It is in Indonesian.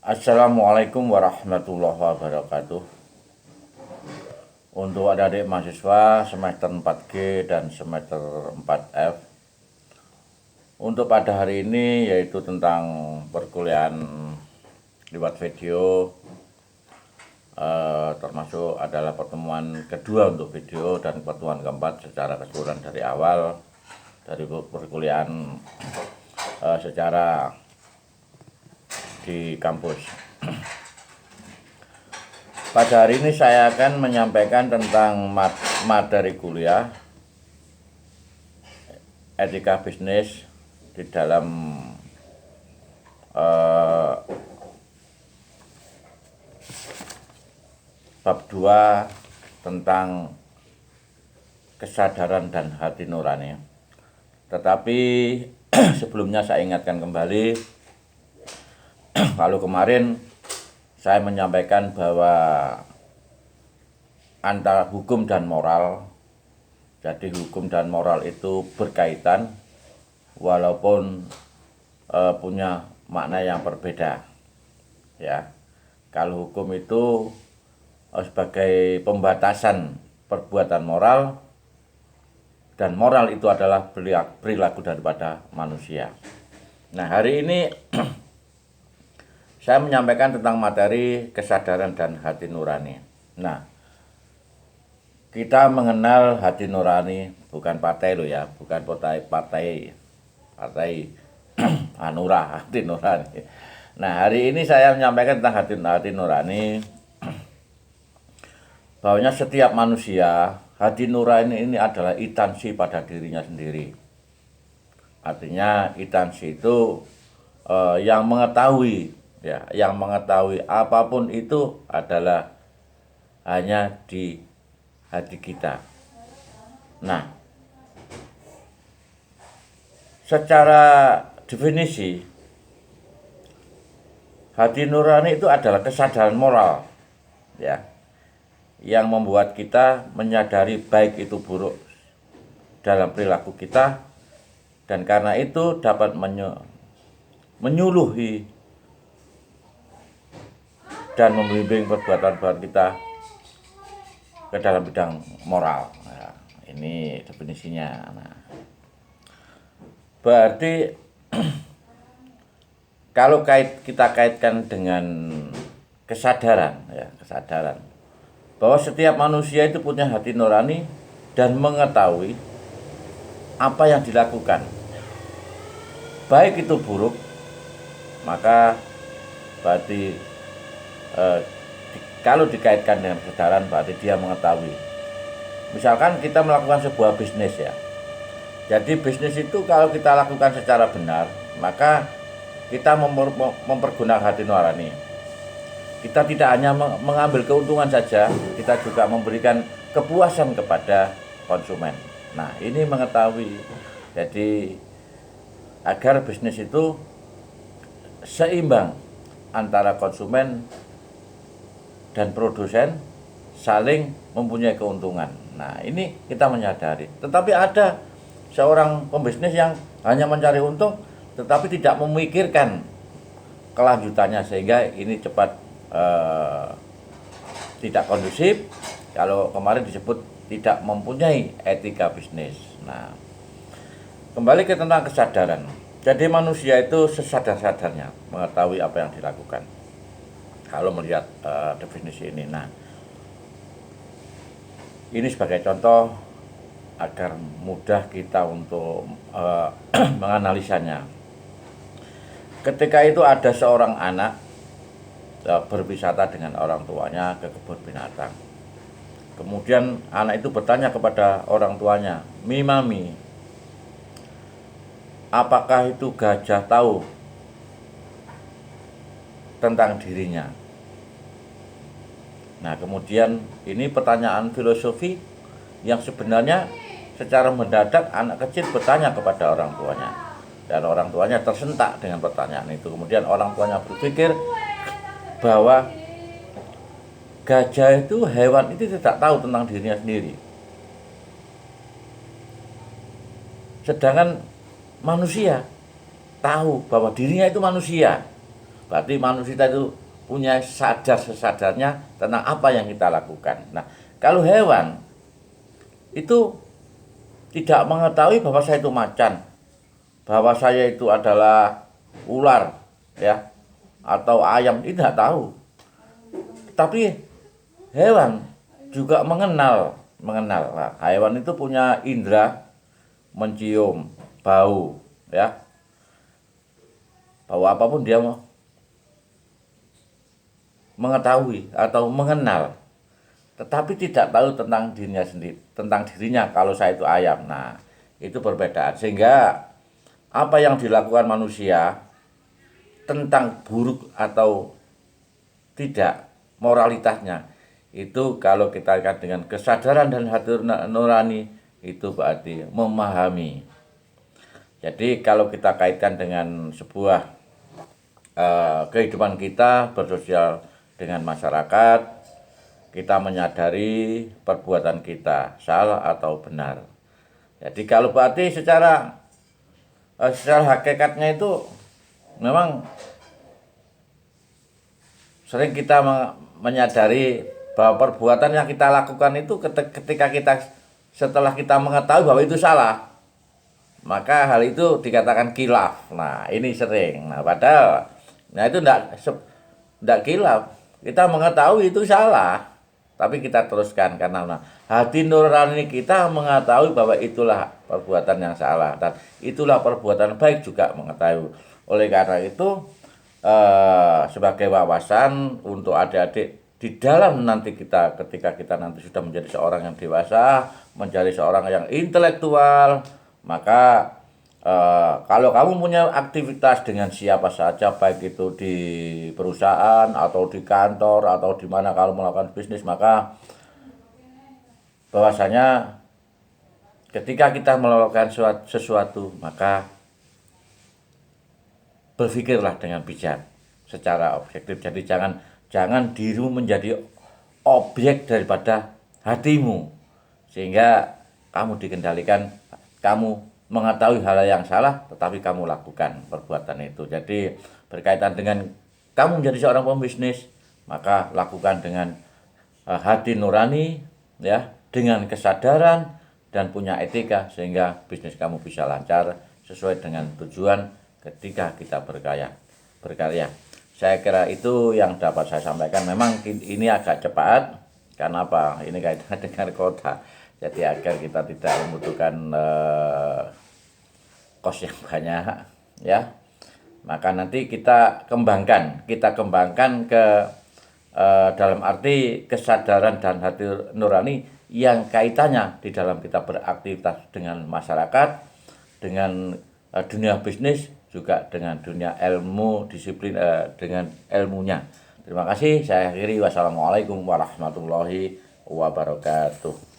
Assalamualaikum warahmatullahi wabarakatuh. Untuk adik-adik mahasiswa semester 4G dan semester 4F, untuk pada hari ini yaitu tentang perkuliahan lewat video, termasuk adalah pertemuan kedua untuk video dan pertemuan keempat secara keseluruhan dari awal dari perkuliahan secara di kampus. Pada hari ini saya akan menyampaikan tentang materi kuliah etika bisnis di dalam bab 2 tentang kesadaran dan hati nurani. Tetapi sebelumnya saya ingatkan kembali, kalau kemarin saya menyampaikan bahwa antara hukum dan moral, jadi hukum dan moral itu berkaitan walaupun punya makna yang berbeda. Ya, kalau hukum itu sebagai pembatasan perbuatan moral, dan moral itu adalah perilaku daripada manusia. Nah, hari ini saya menyampaikan tentang materi kesadaran dan hati nurani. Nah, kita mengenal hati nurani bukan partai loh ya, bukan partai Hanura, hati nurani. Nah, hari ini saya menyampaikan tentang hati nurani, bahwanya setiap manusia, hati nurani ini adalah instansi pada dirinya sendiri. Artinya instansi itu yang mengetahui, ya, yang mengetahui apapun itu adalah hanya di hati kita. Nah, secara definisi, hati nurani itu adalah kesadaran moral, ya, yang membuat kita menyadari baik itu buruk dalam perilaku kita, dan karena itu dapat menyuluhi dan membimbing perbuatan kita ke dalam bidang moral. Nah, ini definisinya. Nah, berarti kalau kita kaitkan dengan kesadaran, ya, kesadaran bahwa setiap manusia itu punya hati nurani dan mengetahui apa yang dilakukan, baik itu buruk, maka berarti kalau dikaitkan dengan kesadaran berarti dia mengetahui. Misalkan kita melakukan sebuah bisnis, ya, jadi bisnis itu kalau kita lakukan secara benar, maka kita mempergunakan hati nurani. Kita tidak hanya mengambil keuntungan saja, kita juga memberikan kepuasan kepada konsumen. Nah, ini mengetahui. Jadi agar bisnis itu seimbang antara konsumen dan produsen saling mempunyai keuntungan. Nah, ini kita menyadari. Tetapi ada seorang pembisnis yang hanya mencari untung tetapi tidak memikirkan kelanjutannya, sehingga ini cepat tidak kondusif. Kalau kemarin disebut tidak mempunyai etika bisnis. Nah, kembali ke tentang kesadaran. Jadi manusia itu sesadar-sadarnya mengetahui apa yang dilakukan. Kalau melihat definisi ini, nah, ini sebagai contoh agar mudah kita untuk menganalisanya. Ketika itu ada seorang anak berwisata dengan orang tuanya ke kebun binatang. Kemudian anak itu bertanya kepada orang tuanya, "Mami, apakah itu gajah tahu tentang dirinya?" Nah, kemudian ini pertanyaan filosofi yang sebenarnya secara mendadak anak kecil bertanya kepada orang tuanya, dan orang tuanya tersentak dengan pertanyaan itu. Kemudian orang tuanya berpikir bahwa gajah itu, hewan itu tidak tahu tentang dirinya sendiri, sedangkan manusia tahu bahwa dirinya itu manusia. Berarti manusia itu punya sadar sesadarnya tentang apa yang kita lakukan. Nah, kalau hewan itu tidak mengetahui bahwa saya itu macan, bahwa saya itu adalah ular, ya, atau ayam, itu tidak tahu. Tapi hewan juga mengenal. Nah, hewan itu punya indera mencium, bau, ya, bau apapun dia mengetahui atau mengenal, tetapi tidak tahu tentang dirinya sendiri, tentang dirinya kalau saya itu ayam. Nah, itu perbedaan. Sehingga apa yang dilakukan manusia tentang buruk atau tidak moralitasnya, itu kalau kita lihat dengan kesadaran dan hati nurani, itu berarti memahami. Jadi kalau kita kaitkan dengan sebuah kehidupan kita bersosial dengan masyarakat, kita menyadari perbuatan kita salah atau benar. Jadi kalau berarti secara hakikatnya itu memang sering kita menyadari bahwa perbuatan yang kita lakukan itu ketika kita setelah kita mengetahui bahwa itu salah, maka hal itu dikatakan khilaf. Nah, ini sering. Nah, padahal itu enggak khilaf. Kita mengetahui itu salah, tapi kita teruskan karena hati nurani kita mengetahui bahwa itulah perbuatan yang salah dan itulah perbuatan baik juga mengetahui. Oleh karena itu sebagai wawasan untuk adik-adik di dalam nanti kita, ketika kita nanti sudah menjadi seorang yang dewasa, menjadi seorang yang intelektual, maka kalau kamu punya aktivitas dengan siapa saja, baik itu di perusahaan atau di kantor atau di mana kalau melakukan bisnis, maka bahwasanya ketika kita melakukan sesuatu, maka berpikirlah dengan bijak secara objektif. Jadi jangan dirimu menjadi objek daripada hatimu, sehingga kamu dikendalikan, kamu mengetahui hal yang salah tetapi kamu lakukan perbuatan itu. Jadi berkaitan dengan kamu menjadi seorang pembisnis, maka lakukan dengan hati nurani, ya, dengan kesadaran dan punya etika, sehingga bisnis kamu bisa lancar sesuai dengan tujuan ketika kita berkarya. Saya kira itu yang dapat saya sampaikan. Memang ini agak cepat, karena apa? Ini kaitannya dengan kota. Jadi agar kita tidak membutuhkan kos yang banyak, ya. Maka nanti kita kembangkan ke dalam arti kesadaran dan hati nurani yang kaitannya di dalam kita beraktivitas dengan masyarakat, dengan dunia bisnis, juga dengan dunia ilmu, disiplin dengan ilmunya. Terima kasih, saya akhiri. Wassalamualaikum warahmatullahi wabarakatuh.